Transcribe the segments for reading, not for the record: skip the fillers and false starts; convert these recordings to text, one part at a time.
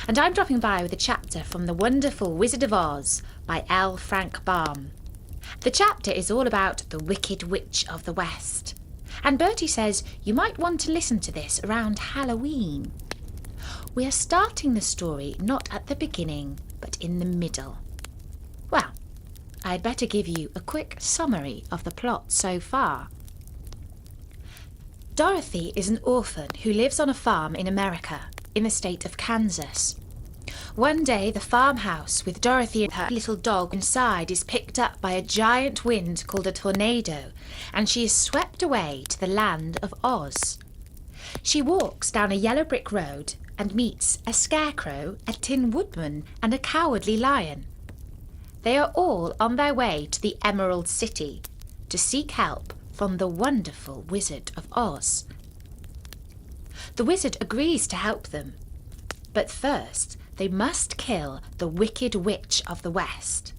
And I'm dropping by with a chapter from The Wonderful Wizard of Oz by L. Frank Baum. The chapter is all about the Wicked Witch of the West. And Bertie says you might want to listen to this around Halloween. We are starting the story not at the beginning, but in the middle. Well, I'd better give you a quick summary of the plot so far. Dorothy is an orphan who lives on a farm in America, in the state of Kansas. One day, the farmhouse with Dorothy and her little dog inside is picked up by a giant wind called a tornado, and she is swept away to the land of Oz. She walks down a yellow brick road and meets a scarecrow, a tin woodman, and a cowardly lion. They are all on their way to the Emerald City to seek help from the wonderful Wizard of Oz. The wizard agrees to help them, but first they must kill the Wicked Witch of the West.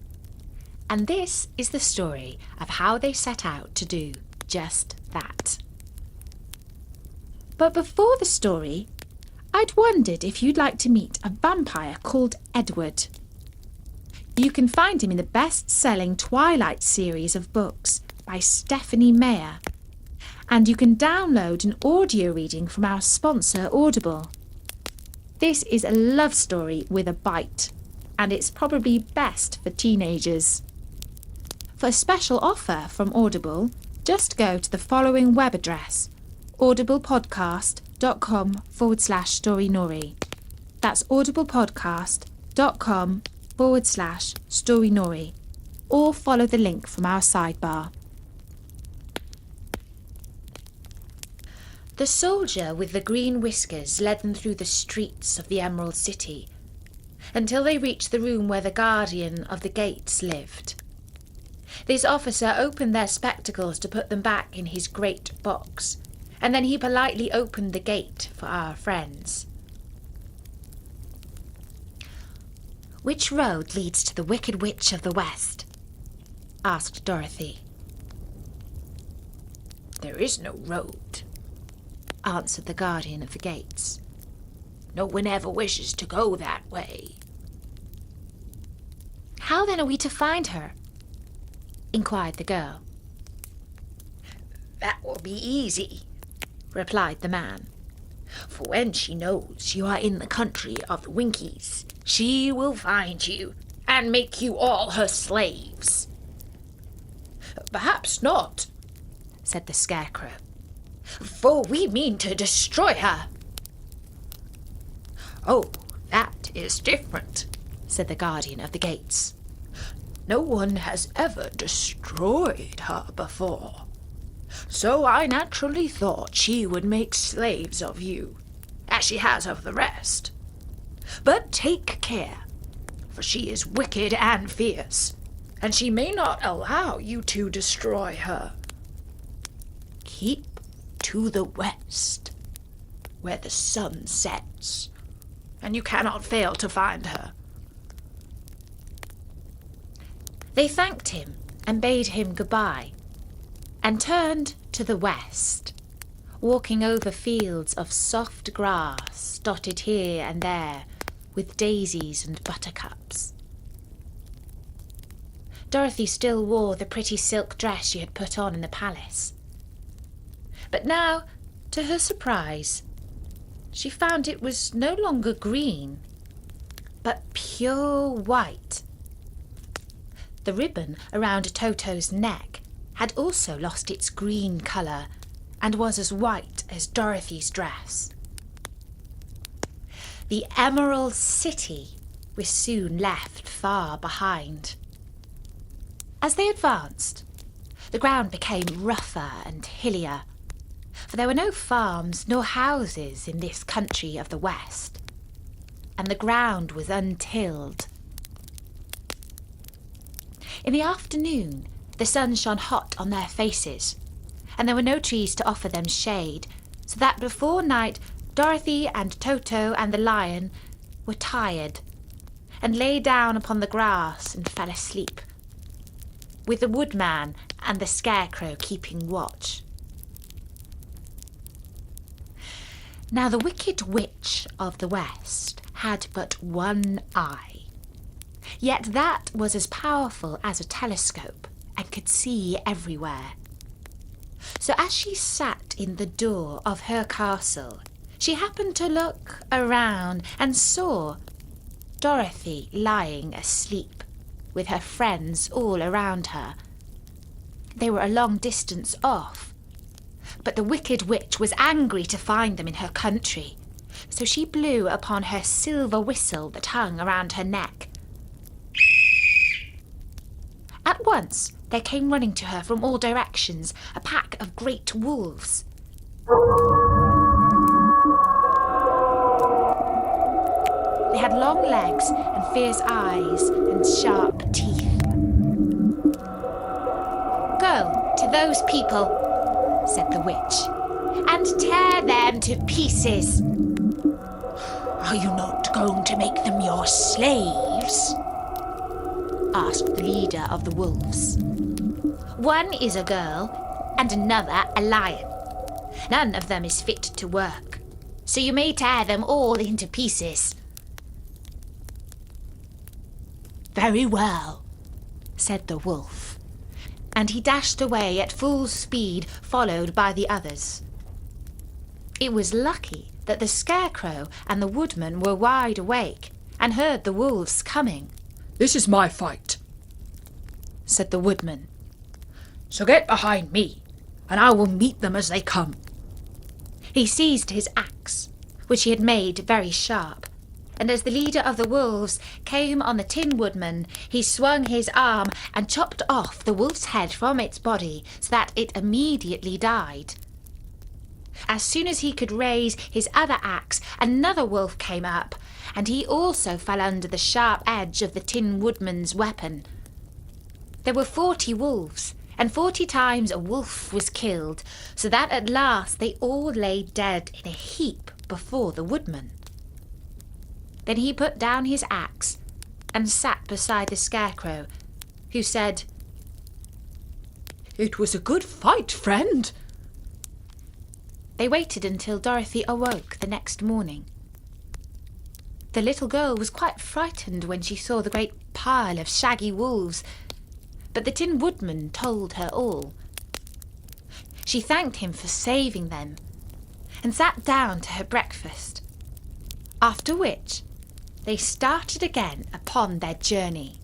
And this is the story of how they set out to do just that. But before the story, I'd wondered if you'd like to meet a vampire called Edward. You can find him in the best-selling Twilight series of books by Stephanie Meyer. And you can download an audio reading from our sponsor, Audible. This is a love story with a bite, and it's probably best for teenagers. For a special offer from Audible, just go to the following web address, audiblepodcast.com/storynori. That's audiblepodcast.com/storynori, or follow the link from our sidebar. The soldier with the green whiskers led them through the streets of the Emerald City until they reached the room where the guardian of the gates lived. This officer opened their spectacles to put them back in his great box, and then he politely opened the gate for our friends. "Which road leads to the Wicked Witch of the West?" asked Dorothy. "There is no road," answered the guardian of the gates. "No one ever wishes to go that way." "How then are we to find her?" inquired the girl. "That will be easy," replied the man. "For when she knows you are in the country of the Winkies, she will find you and make you all her slaves." "Perhaps not," said the Scarecrow, "for we mean to destroy her." "Oh, that is different," said the guardian of the gates. "No one has ever destroyed her before, so I naturally thought she would make slaves of you, as she has of the rest. But take care, for she is wicked and fierce, and she may not allow you to destroy her. Keep to the west, where the sun sets, and you cannot fail to find her." They thanked him and bade him goodbye, and turned to the west, walking over fields of soft grass dotted here and there with daisies and buttercups. Dorothy still wore the pretty silk dress she had put on in the palace. But now, to her surprise, she found it was no longer green, but pure white. The ribbon around Toto's neck had also lost its green colour and was as white as Dorothy's dress. The Emerald City was soon left far behind. As they advanced, the ground became rougher and hillier, for there were no farms nor houses in this country of the West, and the ground was untilled. In the afternoon, the sun shone hot on their faces, and there were no trees to offer them shade, so that before night Dorothy and Toto and the lion were tired, and lay down upon the grass and fell asleep, with the woodman and the Scarecrow keeping watch. Now the Wicked Witch of the West had but one eye, yet that was as powerful as a telescope and could see everywhere. So as she sat in the door of her castle, she happened to look around and saw Dorothy lying asleep, with her friends all around her. They were a long distance off, but the Wicked Witch was angry to find them in her country, so she blew upon her silver whistle that hung around her neck. At once there came running to her from all directions a pack of great wolves. They had long legs and fierce eyes and sharp teeth. "Go to those people," said the witch, "and tear them to pieces." Are you not going to make them your slaves? Asked the leader of the wolves. "One is a girl and another a lion. None of them is fit to work, so you may tear them all into pieces." Very well, said the wolf, and he dashed away at full speed, followed by the others. It was lucky that the Scarecrow and the Woodman were wide awake and heard the wolves coming. This is my fight, said the Woodman. So get behind me, and I will meet them as they come. He seized his axe, which he had made very sharp, and as the leader of the wolves came on the Tin Woodman, he swung his arm and chopped off the wolf's head from its body so that it immediately died. As soon as he could raise his other axe, another wolf came up, and he also fell under the sharp edge of the Tin Woodman's weapon. There were 40 wolves, and 40 times a wolf was killed, so that at last they all lay dead in a heap before the Woodman. Then he put down his axe and sat beside the Scarecrow, who said, "It was a good fight, friend." They waited until Dorothy awoke the next morning. The little girl was quite frightened when she saw the great pile of shaggy wolves, but the Tin Woodman told her all. She thanked him for saving them and sat down to her breakfast, after which they started again upon their journey.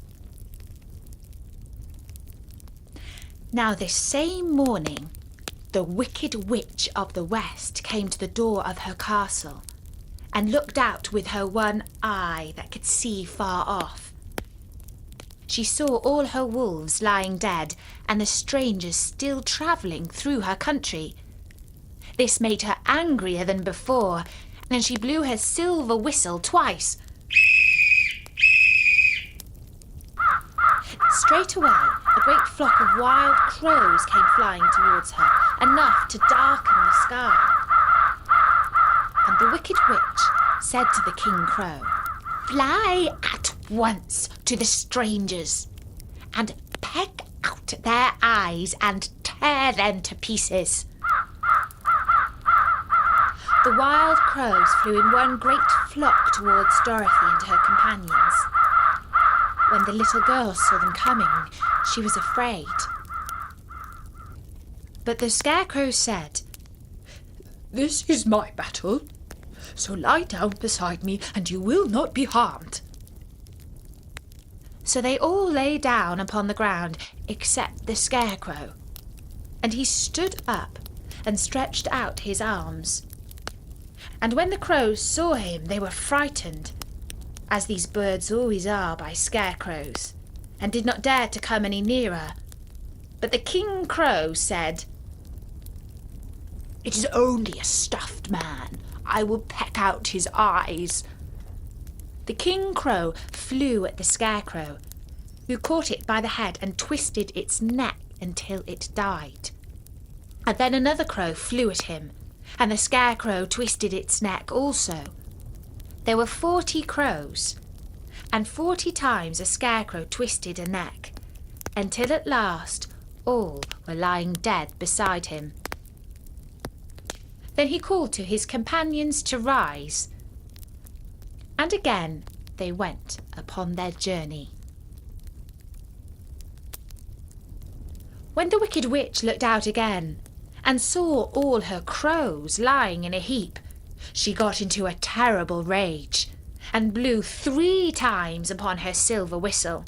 Now this same morning, the Wicked Witch of the West came to the door of her castle and looked out with her one eye that could see far off. She saw all her wolves lying dead and the strangers still travelling through her country. This made her angrier than before, and she blew her silver whistle twice. Straight away, a great flock of wild crows came flying towards her, enough to darken the sky. And the Wicked Witch said to the King Crow, "Fly at once to the strangers and peck out their eyes and tear them to pieces." The wild crows flew in one great flock towards Dorothy and her companions. When the little girl saw them coming, she was afraid. But the Scarecrow said, "This is my battle, so lie down beside me and you will not be harmed." So they all lay down upon the ground except the Scarecrow, and he stood up and stretched out his arms. And when the crows saw him, they were frightened, as these birds always are by scarecrows, and did not dare to come any nearer. But the King Crow said, "It is only a stuffed man. I will peck out his eyes." The King Crow flew at the Scarecrow, who caught it by the head and twisted its neck until it died. And then another crow flew at him, and the Scarecrow twisted its neck also. There were 40 crows, and 40 times a Scarecrow twisted a neck, until at last all were lying dead beside him. Then he called to his companions to rise, and again they went upon their journey. When the Wicked Witch looked out again and saw all her crows lying in a heap, she got into a terrible rage and blew 3 times upon her silver whistle.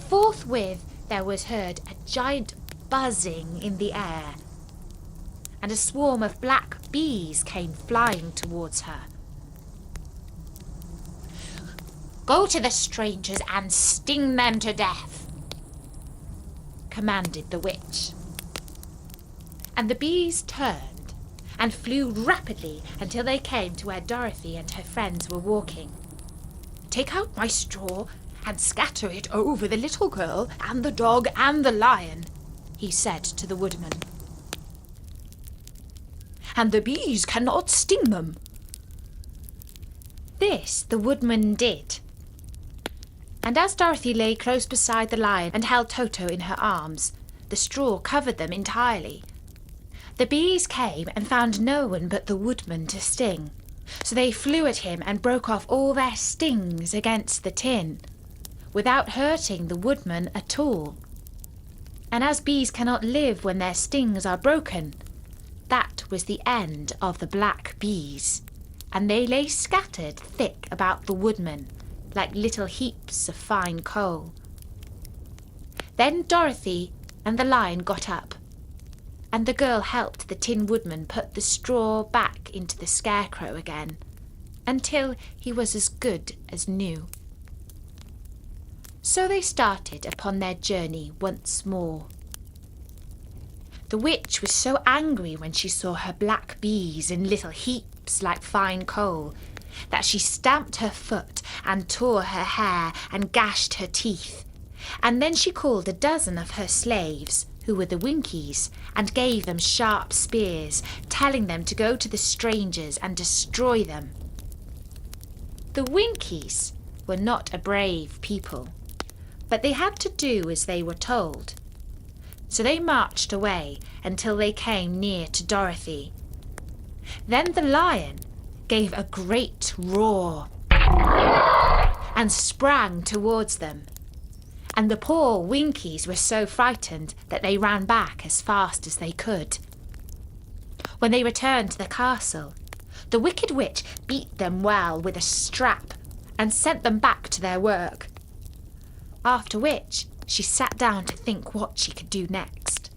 Forthwith there was heard a giant buzzing in the air, and a swarm of black bees came flying towards her. "Go to the strangers and sting them to death," commanded the witch. And the bees turned and flew rapidly until they came to where Dorothy and her friends were walking. "Take out my straw and scatter it over the little girl and the dog and the lion," he said to the woodman. "And the bees cannot sting them." This the woodman did. And as Dorothy lay close beside the lion and held Toto in her arms, the straw covered them entirely. The bees came and found no one but the woodman to sting, so they flew at him and broke off all their stings against the tin, without hurting the woodman at all. And as bees cannot live when their stings are broken, that was the end of the black bees, and they lay scattered thick about the woodman, like little heaps of fine coal. Then Dorothy and the lion got up, and the girl helped the Tin Woodman put the straw back into the scarecrow again, until he was as good as new. So they started upon their journey once more. The witch was so angry when she saw her black bees in little heaps like fine coal, that she stamped her foot and tore her hair and gashed her teeth. And then she called a dozen of her slaves, who were the Winkies, and gave them sharp spears, telling them to go to the strangers and destroy them. The Winkies were not a brave people, but they had to do as they were told. So they marched away until they came near to Dorothy. Then the lion gave a great roar and sprang towards them, and the poor Winkies were so frightened that they ran back as fast as they could. When they returned to the castle, the Wicked Witch beat them well with a strap and sent them back to their work, after which she sat down to think what she could do next.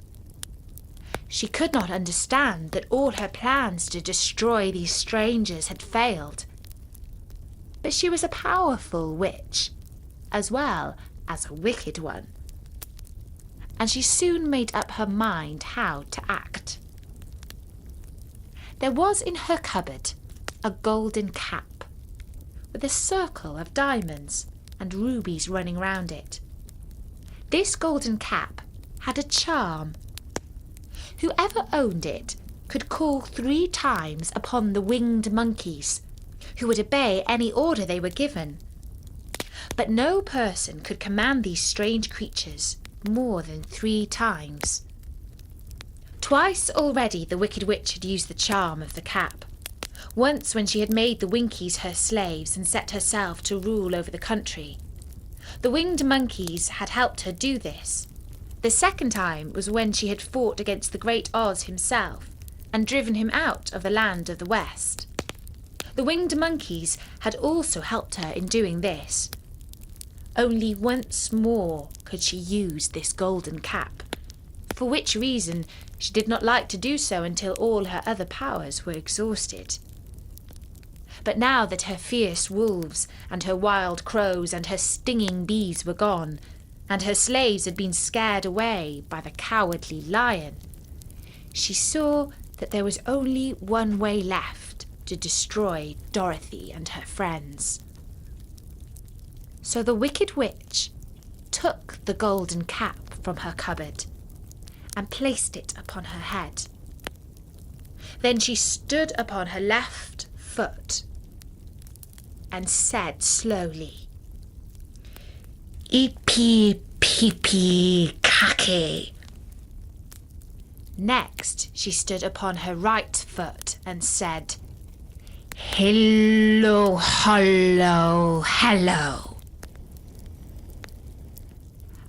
She could not understand that all her plans to destroy these strangers had failed. But she was a powerful witch, as well as a wicked one, and she soon made up her mind how to act. There was in her cupboard a golden cap, with a circle of diamonds and rubies running round it. This golden cap had a charm. Whoever owned it could call 3 times upon the winged monkeys, who would obey any order they were given. But no person could command these strange creatures more than 3 times. Twice already the Wicked Witch had used the charm of the cap. Once when she had made the Winkies her slaves and set herself to rule over the country. The winged monkeys had helped her do this. The second time was when she had fought against the great Oz himself and driven him out of the land of the West. The winged monkeys had also helped her in doing this. Only once more could she use this golden cap, for which reason she did not like to do so until all her other powers were exhausted. But now that her fierce wolves and her wild crows and her stinging bees were gone, and her slaves had been scared away by the cowardly lion, she saw that there was only one way left to destroy Dorothy and her friends. So the Wicked Witch took the golden cap from her cupboard and placed it upon her head. Then she stood upon her left foot and said slowly, Ipi-pipi-kake. Next, she stood upon her right foot and said, Hello, hello, hello.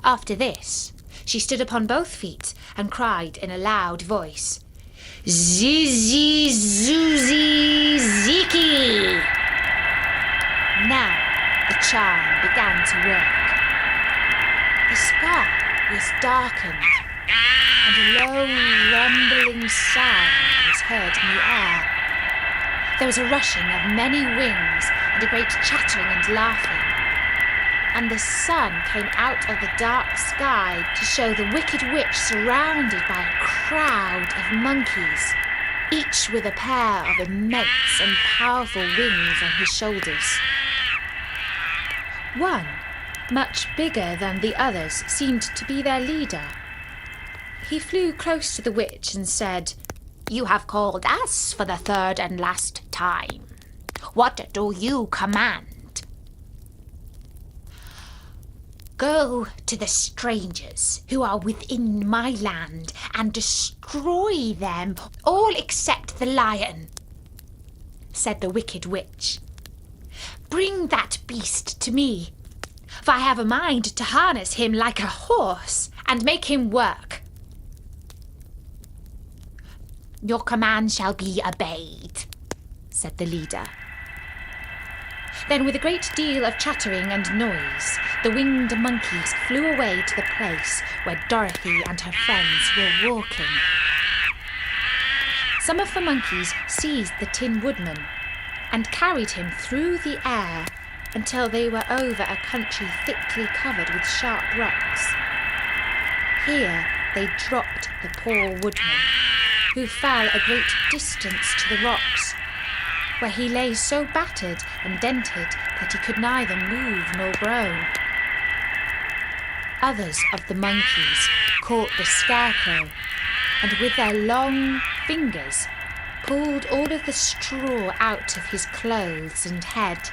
After this, she stood upon both feet and cried in a loud voice, Zizi, Zuzi, Ziki. Now the charm began to work. The sky was darkened, and a low rumbling sound was heard in the air. There was a rushing of many wings and a great chattering and laughing. And the sun came out of the dark sky to show the wicked witch surrounded by a crowd of monkeys, each with a pair of immense and powerful wings on his shoulders. One, much bigger than the others, seemed to be their leader. He flew close to the witch and said, You have called us for the third and last time. What do you command? Go to the strangers who are within my land and destroy them, all except the lion, said the wicked witch. Bring that beast to me, for I have a mind to harness him like a horse and make him work. Your command shall be obeyed, said the leader. Then with a great deal of chattering and noise, the winged monkeys flew away to the place where Dorothy and her friends were walking. Some of the monkeys seized the Tin Woodman and carried him through the air until they were over a country thickly covered with sharp rocks. Here they dropped the poor woodman, who fell a great distance to the rocks, where he lay so battered and dented that he could neither move nor groan. Others of the monkeys caught the Scarecrow, and with their long fingers pulled all of the straw out of his clothes and head.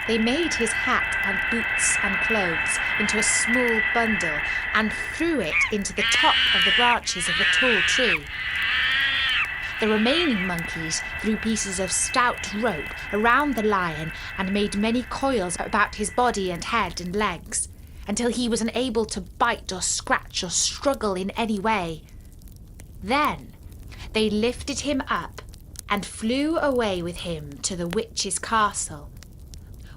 They made his hat and boots and clothes into a small bundle and threw it into the top of the branches of the tall tree. The remaining monkeys threw pieces of stout rope around the lion and made many coils about his body and head and legs, until he was unable to bite or scratch or struggle in any way. Then they lifted him up and flew away with him to the witch's castle,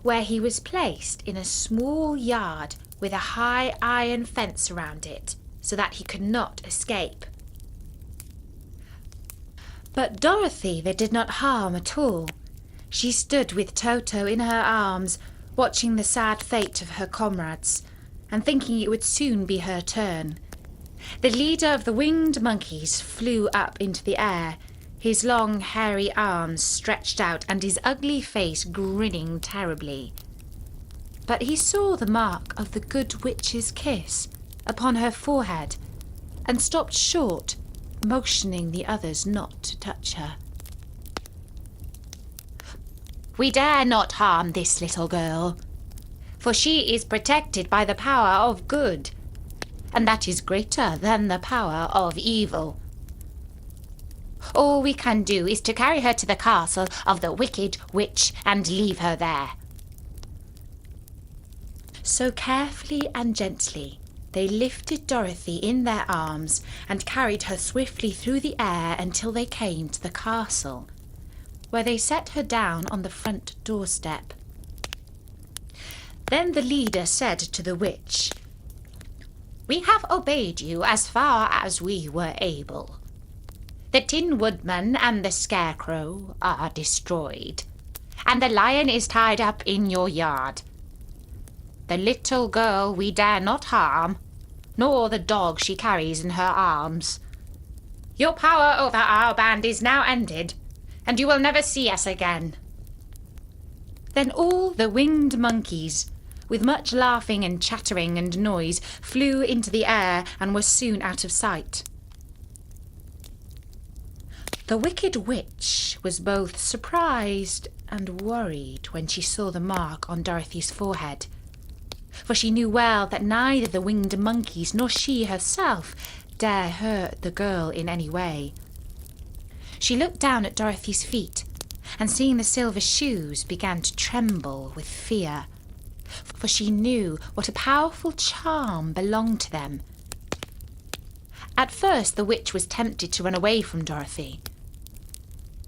where he was placed in a small yard with a high iron fence around it, so that he could not escape. But Dorothy they did not harm at all. She stood with Toto in her arms, watching the sad fate of her comrades, and thinking it would soon be her turn. The leader of the winged monkeys flew up into the air, his long hairy arms stretched out and his ugly face grinning terribly. But he saw the mark of the good witch's kiss upon her forehead, and stopped short, motioning the others not to touch her. We dare not harm this little girl, for she is protected by the power of good, and that is greater than the power of evil. All we can do is to carry her to the castle of the wicked witch and leave her there. So carefully and gently they lifted Dorothy in their arms and carried her swiftly through the air until they came to the castle, where they set her down on the front doorstep. Then the leader said to the witch, We have obeyed you as far as we were able. The Tin Woodman and the Scarecrow are destroyed, and the lion is tied up in your yard. The little girl we dare not harm, nor the dog she carries in her arms. Your power over our band is now ended, and you will never see us again. Then all the winged monkeys, with much laughing and chattering and noise, flew into the air and were soon out of sight. The wicked witch was both surprised and worried when she saw the mark on Dorothy's forehead. for she knew well that neither the winged monkeys nor she herself dare hurt the girl in any way. She looked down at Dorothy's feet, and seeing the silver shoes began to tremble with fear, for she knew what a powerful charm belonged to them. At first the witch was tempted to run away from Dorothy,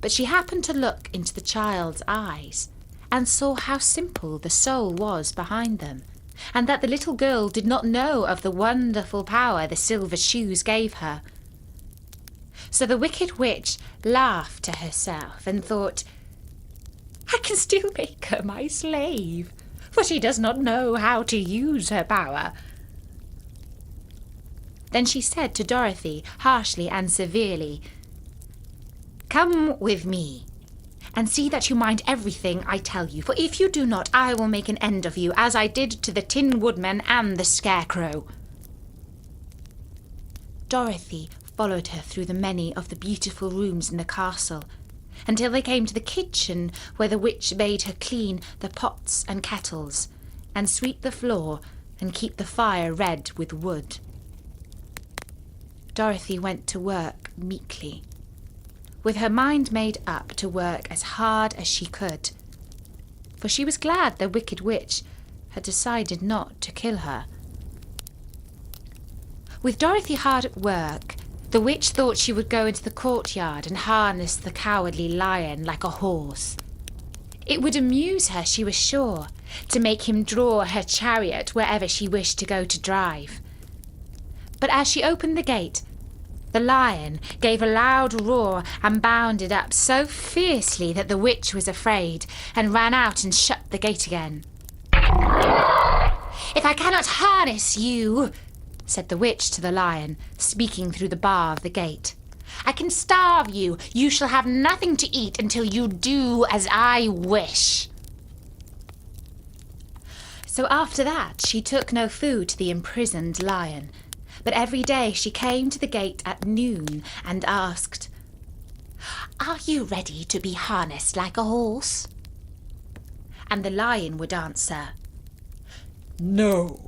but she happened to look into the child's eyes and saw how simple the soul was behind them, and that the little girl did not know of the wonderful power the silver shoes gave her. So the wicked witch laughed to herself and thought, "I can still make her my slave, for she does not know how to use her power." Then she said to Dorothy, harshly and severely, "Come with me, and see that you mind everything I tell you, for if you do not, I will make an end of you, as I did to the Tin Woodman and the Scarecrow." Dorothy followed her through the many of the beautiful rooms in the castle, until they came to the kitchen, where the witch bade her clean the pots and kettles, and sweep the floor, and keep the fire red with wood. Dorothy went to work meekly, with her mind made up to work as hard as she could, for she was glad the wicked witch had decided not to kill her. With Dorothy hard at work, the witch thought she would go into the courtyard and harness the cowardly lion like a horse. It would amuse her, she was sure, to make him draw her chariot wherever she wished to go to drive. But as she opened the gate, the lion gave a loud roar and bounded up so fiercely that the witch was afraid and ran out and shut the gate again. "If I cannot harness you," said the witch to the lion, speaking through the bar of the gate, "I can starve you. You shall have nothing to eat until you do as I wish." So after that she took no food to the imprisoned lion, but every day she came to the gate at noon and asked, "Are you ready to be harnessed like a horse?" And the lion would answer, "No.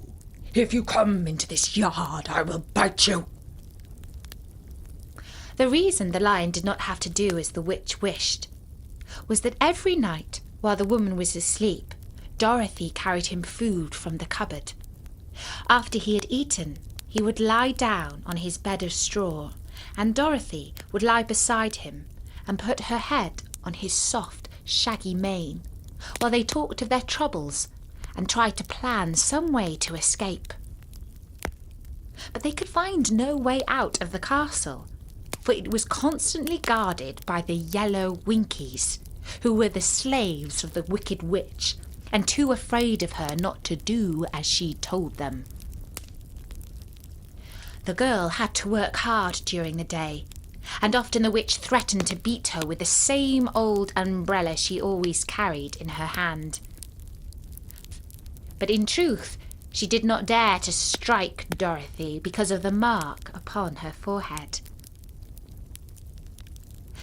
If you come into this yard, I will bite you." The reason the lion did not have to do as the witch wished was that every night, while the woman was asleep, Dorothy carried him food from the cupboard. After he had eaten, he would lie down on his bed of straw, and Dorothy would lie beside him and put her head on his soft, shaggy mane, while they talked of their troubles and tried to plan some way to escape. But they could find no way out of the castle, for it was constantly guarded by the yellow Winkies, who were the slaves of the wicked witch, and too afraid of her not to do as she told them. The girl had to work hard during the day, and often the witch threatened to beat her with the same old umbrella she always carried in her hand. But in truth, she did not dare to strike Dorothy because of the mark upon her forehead.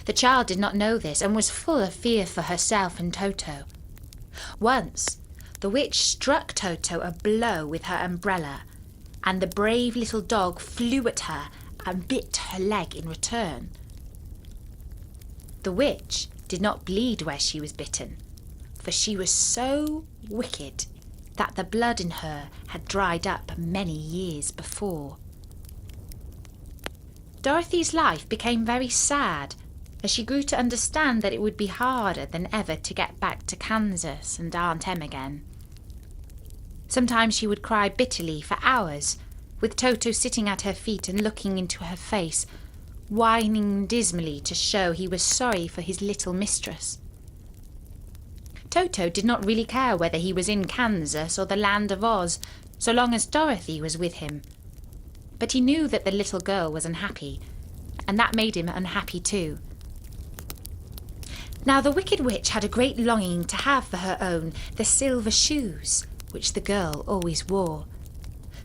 The child did not know this and was full of fear for herself and Toto. Once, the witch struck Toto a blow with her umbrella, and the brave little dog flew at her and bit her leg in return. The witch did not bleed where she was bitten, for she was so wicked that the blood in her had dried up many years before. Dorothy's life became very sad as she grew to understand that it would be harder than ever to get back to Kansas and Aunt Em again. Sometimes she would cry bitterly for hours, with Toto sitting at her feet and looking into her face, whining dismally to show he was sorry for his little mistress. Toto did not really care whether he was in Kansas or the land of Oz, so long as Dorothy was with him. But he knew that the little girl was unhappy, and that made him unhappy too. Now the wicked witch had a great longing to have for her own the silver shoes, which the girl always wore.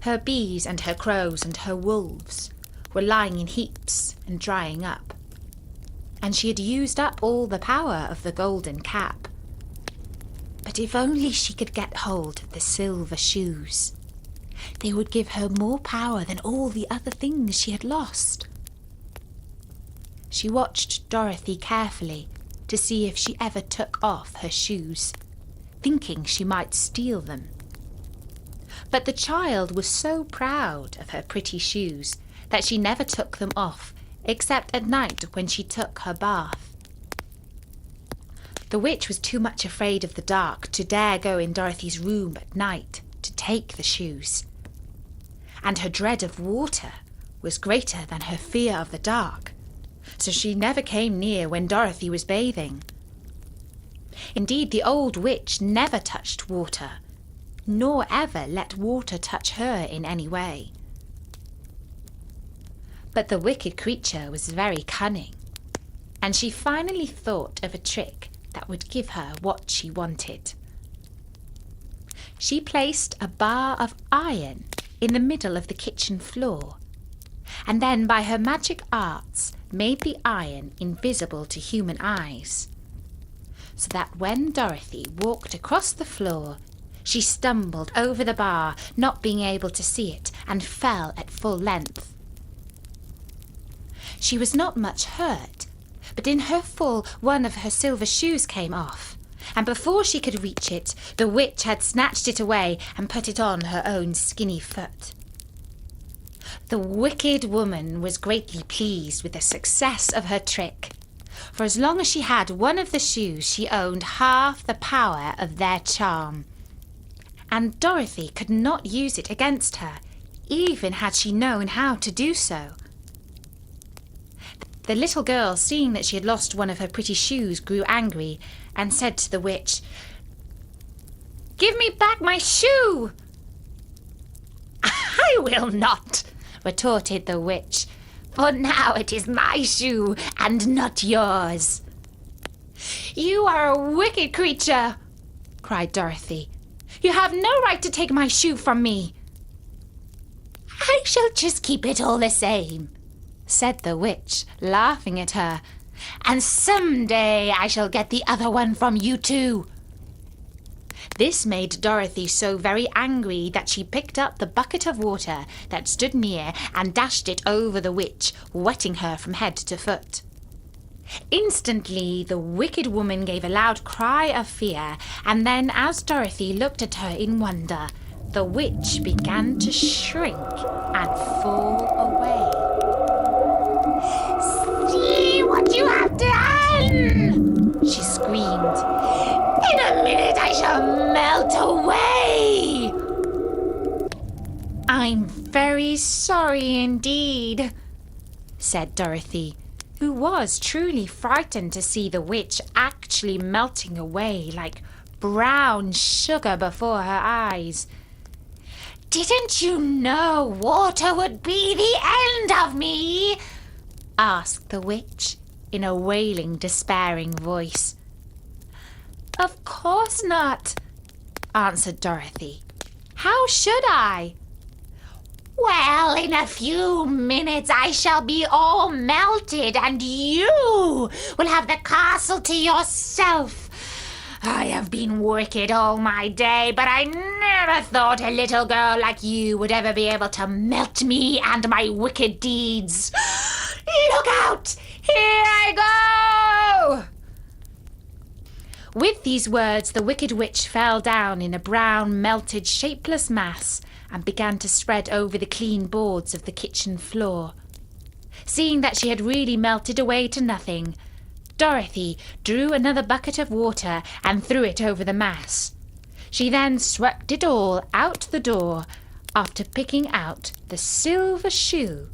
Her bees and her crows and her wolves were lying in heaps and drying up, and she had used up all the power of the golden cap. But But if only she could get hold of the silver shoes, they would give her more power than all the other things she had lost. She watched Dorothy carefully to see if she ever took off her shoes, thinking she might steal them. But the child was so proud of her pretty shoes that she never took them off, except at night when she took her bath. The witch was too much afraid of the dark to dare go in Dorothy's room at night to take the shoes. And her dread of water was greater than her fear of the dark, so she never came near when Dorothy was bathing. Indeed, the old witch never touched water, nor ever let water touch her in any way. But the wicked creature was very cunning, and she finally thought of a trick that would give her what she wanted. She placed a bar of iron in the middle of the kitchen floor, and then by her magic arts made the iron invisible to human eyes, so that when Dorothy walked across the floor, she stumbled over the bar, not being able to see it, and fell at full length. She was not much hurt, but in her fall one of her silver shoes came off, and before she could reach it, the witch had snatched it away and put it on her own skinny foot. The wicked woman was greatly pleased with the success of her trick, for as long as she had one of the shoes, she owned half the power of their charm. And Dorothy could not use it against her, even had she known how to do so. The little girl, seeing that she had lost one of her pretty shoes, grew angry and said to the witch, "Give me back my shoe!" "I will not," retorted the witch, "for now it is my shoe and not yours." "You are a wicked creature," cried Dorothy. "You have no right to take my shoe from me." "I shall just keep it all the same," said the witch, laughing at her, "and someday I shall get the other one from you too." This made Dorothy so very angry that she picked up the bucket of water that stood near and dashed it over the witch, wetting her from head to foot. Instantly the wicked woman gave a loud cry of fear, and then as Dorothy looked at her in wonder, the witch began to shrink and fall away. "See what you have done!" she screamed. "In a minute I shall melt away!" "I'm very sorry indeed," said Dorothy, who was truly frightened to see the witch actually melting away like brown sugar before her eyes. "Didn't you know water would be the end of me?" asked the witch in a wailing, despairing voice. "Of course not," answered Dorothy. "How should I?" "Well, in a few minutes I shall be all melted, and you will have the castle to yourself. I have been wicked all my day, but I never thought a little girl like you would ever be able to melt me and my wicked deeds. Look out! Here I go!" With these words, the wicked witch fell down in a brown, melted, shapeless mass and began to spread over the clean boards of the kitchen floor. Seeing that she had really melted away to nothing, Dorothy drew another bucket of water and threw it over the mass. She then swept it all out the door after picking out the silver shoe,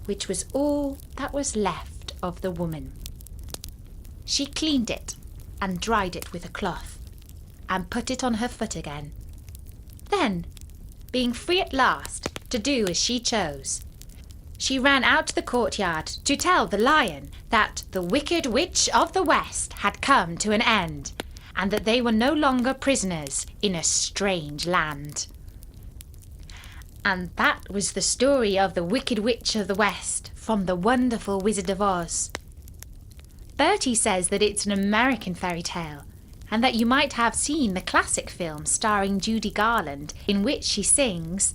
which was all that was left of the woman. She cleaned it and dried it with a cloth and put it on her foot again. Then, being free at last to do as she chose, she ran out to the courtyard to tell the lion that the Wicked Witch of the West had come to an end, and that they were no longer prisoners in a strange land. And that was the story of the Wicked Witch of the West from the Wonderful Wizard of Oz. Bertie says that it's an American fairy tale, and that you might have seen the classic film starring Judy Garland, in which she sings,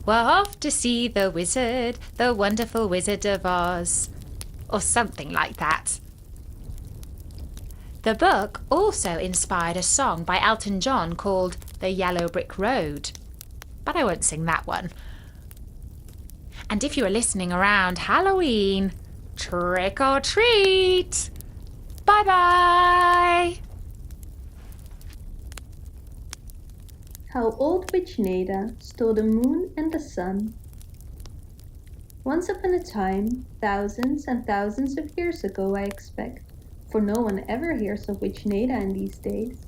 "We're off to see the wizard, the wonderful Wizard of Oz," or something like that. The book also inspired a song by Elton John called "The Yellow Brick Road," but I won't sing that one. And if you are listening around Halloween, trick or treat! Bye-bye! How Old Witch Neda Stole the Moon and the Sun. Once upon a time, thousands and thousands of years ago I expect, for no one ever hears of Witch Neda in these days,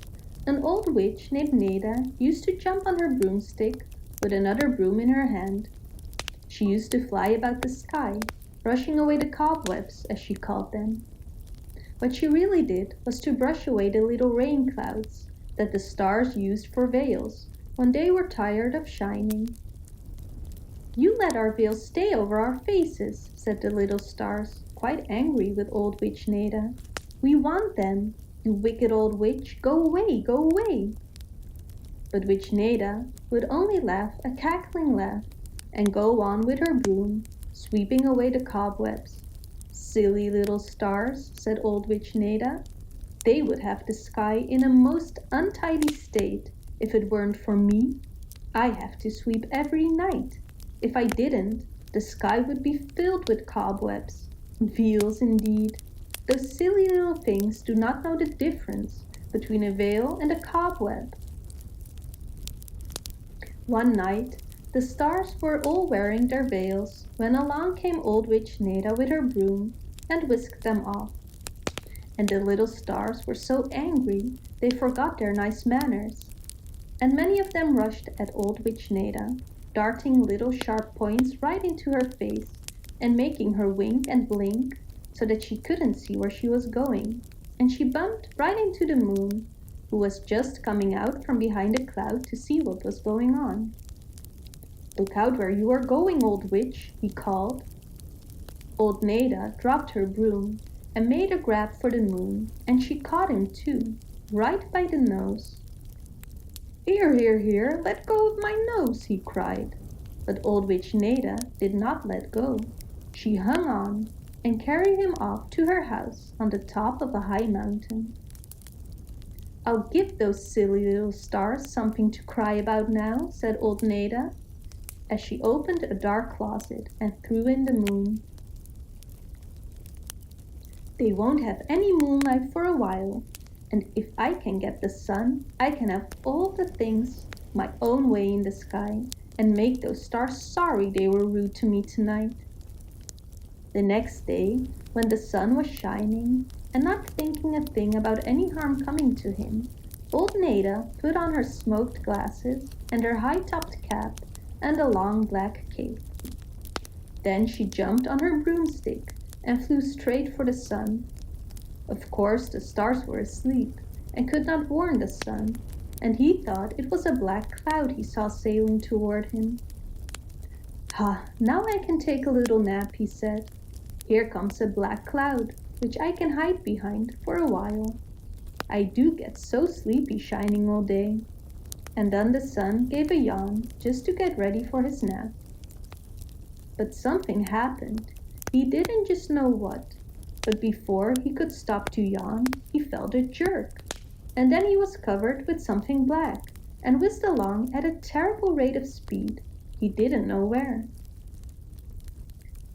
an old witch named Neda used to jump on her broomstick with another broom in her hand. She used to fly about the sky, brushing away the cobwebs, as she called them. What she really did was to brush away the little rain clouds that the stars used for veils when they were tired of shining. "You let our veils stay over our faces," said the little stars, quite angry with old Witch Neda. "We want them. You wicked old witch, go away, go away." But Witch Neda would only laugh a cackling laugh and go on with her broom, sweeping away the cobwebs. "Silly little stars," said old Witch Neda. "They would have the sky in a most untidy state if it weren't for me. I have to sweep every night. If I didn't, the sky would be filled with cobwebs. Veils indeed. Those silly little things do not know the difference between a veil and a cobweb." One night, the stars were all wearing their veils when along came old Witch Neda with her broom and whisked them off. And the little stars were so angry they forgot their nice manners. And many of them rushed at old Witch Neda, darting little sharp points right into her face and making her wink and blink so that she couldn't see where she was going. And she bumped right into the moon, who was just coming out from behind a cloud to see what was going on. "Look out where you are going, old witch," he called. Old Neda dropped her broom and made a grab for the moon, and she caught him too, right by the nose. "Here, here, here, let go of my nose," he cried. But old Witch Neda did not let go. She hung on and carried him off to her house on the top of a high mountain. "I'll give those silly little stars something to cry about now," said old Neda, as she opened a dark closet and threw in the moon. "They won't have any moonlight for a while, and if I can get the sun, I can have all the things my own way in the sky and make those stars sorry they were rude to me tonight." The next day, when the sun was shining and not thinking a thing about any harm coming to him, old Neda put on her smoked glasses and her high-topped cap and a long black cape. Then she jumped on her broomstick and flew straight for the sun. Of course, the stars were asleep and could not warn the sun, and he thought it was a black cloud he saw sailing toward him. "Ha, now I can take a little nap," he said. "Here comes a black cloud, which I can hide behind for a while. I do get so sleepy shining all day." And then the sun gave a yawn just to get ready for his nap. But something happened. He didn't just know what, but before he could stop to yawn, he felt a jerk. And then he was covered with something black and whizzed along at a terrible rate of speed. He didn't know where.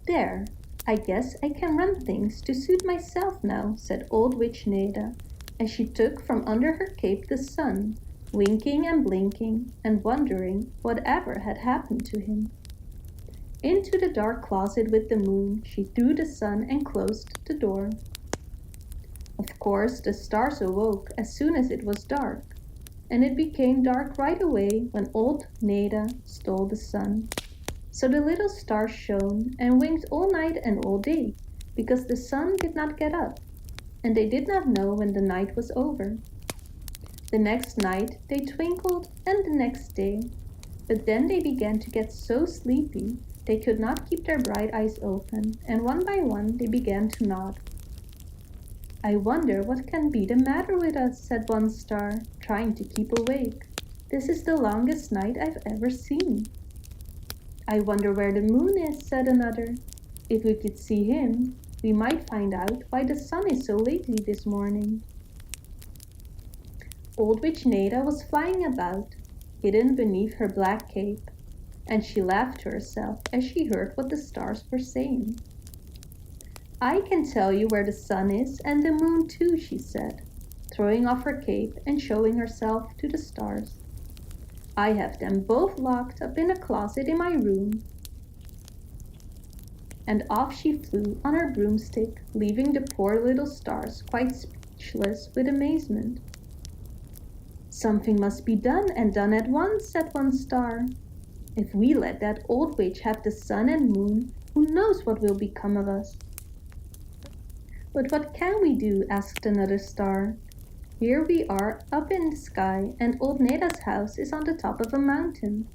"There, I guess I can run things to suit myself now," said old Witch Neda, as she took from under her cape the sun, winking and blinking and wondering whatever had happened to him. Into the dark closet with the moon she threw the sun and closed the door. Of course, the stars awoke as soon as it was dark, and it became dark right away when old Neda stole the sun. So the little stars shone and winked all night and all day, because the sun did not get up, and they did not know when the night was over. The next night they twinkled, and the next day, but then they began to get so sleepy they could not keep their bright eyes open, and one by one they began to nod. I wonder what can be the matter with us, said one star, trying to keep awake. This is the longest night I've ever seen. I wonder where the moon is, said another. If we could see him, we might find out why the sun is so lazy this morning. Old Witch Neda was flying about, hidden beneath her black cape, and she laughed to herself as she heard what the stars were saying. I can tell you where the sun is and the moon too, she said, throwing off her cape and showing herself to the stars. I have them both locked up in a closet in my room. And off she flew on her broomstick, leaving the poor little stars quite speechless with amazement. Something must be done, and done at once, said one star. If we let that old witch have the sun and moon, who knows what will become of us? But what can we do? Asked another star. Here we are up in the sky, and old Neda's house is on the top of a mountain.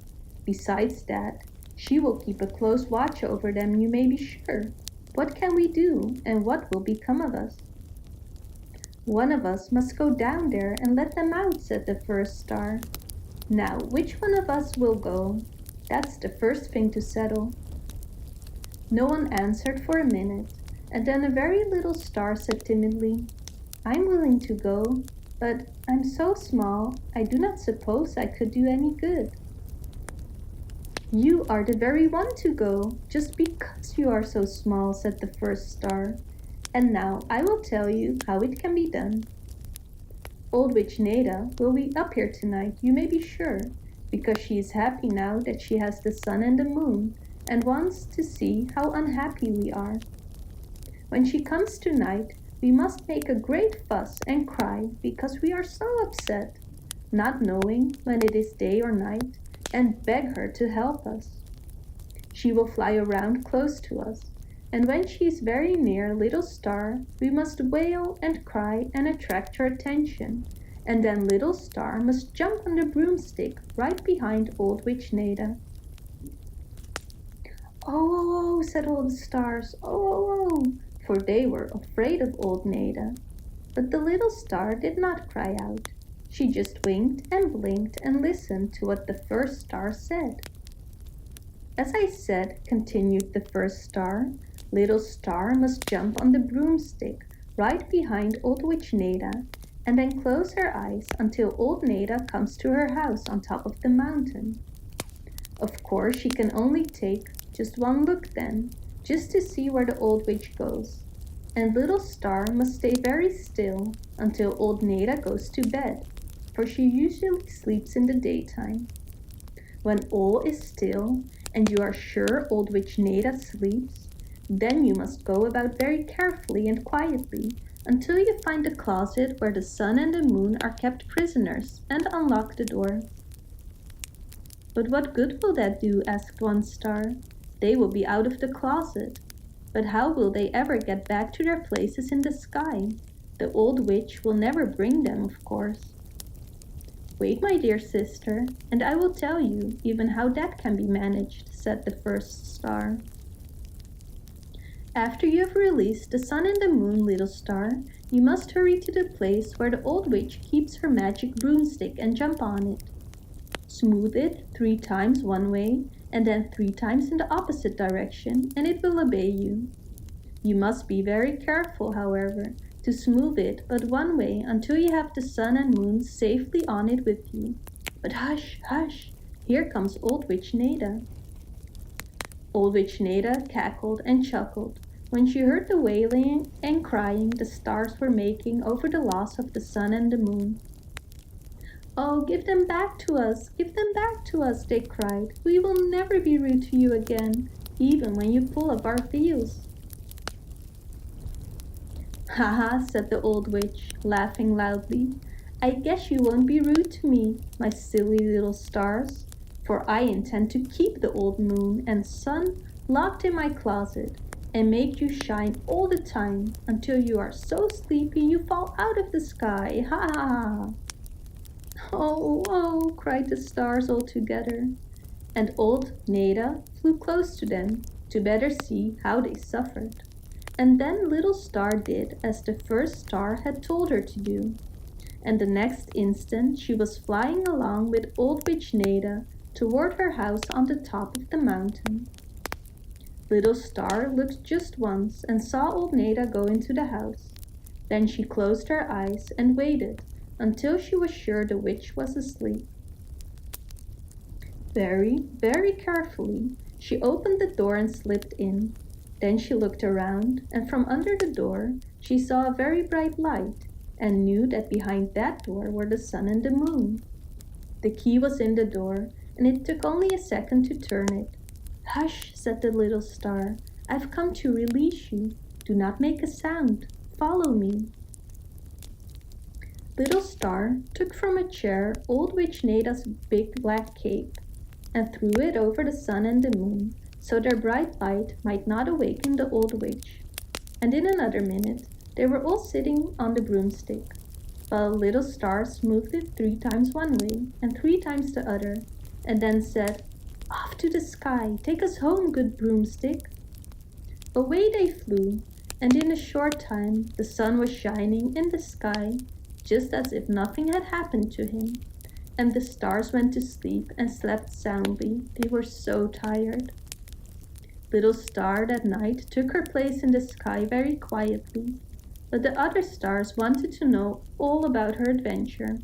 Besides that, she will keep a close watch over them, you may be sure. What can we do, and what will become of us? One of us must go down there and let them out, said the first star. Now, which one of us will go? That's the first thing to settle. No one answered for a minute, and then a very little star said timidly, I'm willing to go, but I'm so small, I do not suppose I could do any good. You are the very one to go, just because you are so small, said the first star. And now I will tell you how it can be done. Old Witch Neda will be up here tonight, you may be sure, because she is happy now that she has the sun and the moon, and wants to see how unhappy we are. When she comes tonight, we must make a great fuss and cry because we are so upset, not knowing when it is day or night, and beg her to help us. She will fly around close to us, and when she is very near Little Star, we must wail and cry and attract her attention, and then Little Star must jump on the broomstick right behind Old Witch Neda. Oh, said all the stars, oh, for they were afraid of old Neda. But the little star did not cry out. She just winked and blinked and listened to what the first star said. As I said, continued the first star, Little Star must jump on the broomstick right behind Old Witch Neda, and then close her eyes until old Neda comes to her house on top of the mountain. Of course, she can only take just one look then, just to see where the old witch goes. And Little Star must stay very still until old Neda goes to bed, for she usually sleeps in the daytime. When all is still and you are sure old Witch Neda sleeps, then you must go about very carefully and quietly until you find the closet where the sun and the moon are kept prisoners and unlock the door. But what good will that do? Asked one star. They will be out of the closet. But how will they ever get back to their places in the sky? The old witch will never bring them, of course. Wait, my dear sister, and I will tell you even how that can be managed, said the first star. After you have released the sun and the moon, Little Star, you must hurry to the place where the old witch keeps her magic broomstick and jump on it. Smooth it 3 times one way and then 3 times in the opposite direction, and it will obey you. You must be very careful, however, to smooth it but one way until you have the sun and moon safely on it with you. But hush, hush, here comes Old Witch Neda. Old Witch Neda cackled and chuckled when she heard the wailing and crying the stars were making over the loss of the sun and the moon. Oh, give them back to us, give them back to us, they cried. We will never be rude to you again, even when you pull up our veils. Ha ha, said the old witch, laughing loudly. I guess you won't be rude to me, my silly little stars, for I intend to keep the old moon and sun locked in my closet and make you shine all the time until you are so sleepy you fall out of the sky. Ha ha ha. Oh, oh, cried the stars all together, and old Neda flew close to them to better see how they suffered. And then Little Star did as the first star had told her to do, and the next instant she was flying along with Old Witch Neda toward her house on the top of the mountain. Little Star looked just once and saw old Neda go into the house. Then she closed her eyes and waited until she was sure the witch was asleep. Very, very carefully, she opened the door and slipped in. Then she looked around, and from under the door she saw a very bright light, and knew that behind that door were the sun and the moon. The key was in the door, and it took only a second to turn it. "Hush," said the little star, "I've come to release you. Do not make a sound. Follow me." Little Star took from a chair Old Witch Neda's big black cape, and threw it over the sun and the moon, so their bright light might not awaken the old witch. And in another minute they were all sitting on the broomstick, while Little Star smoothed it 3 times one way and 3 times the other, and then said, "Off to the sky, take us home, good broomstick." Away they flew, and in a short time the sun was shining in the sky, just as if nothing had happened to him, and the stars went to sleep and slept soundly. They were so tired. Little Star that night took her place in the sky very quietly, but the other stars wanted to know all about her adventure.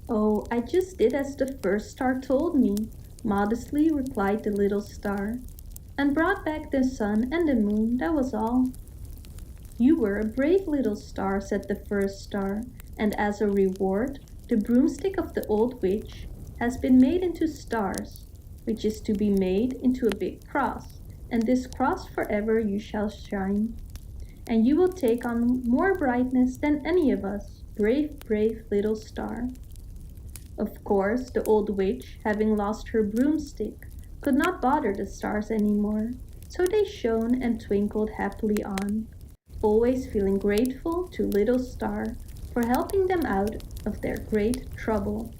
"Oh, I just did as the first star told me," modestly replied the little star, "and brought back the sun and the moon, that was all." "You were a brave little star," said the first star, "and as a reward, the broomstick of the old witch has been made into stars, which is to be made into a big cross, and this cross forever you shall shine. And you will take on more brightness than any of us, brave, brave little star." Of course, the old witch, having lost her broomstick, could not bother the stars anymore, so they shone and twinkled happily on, always feeling grateful to Little Star for helping them out of their great trouble.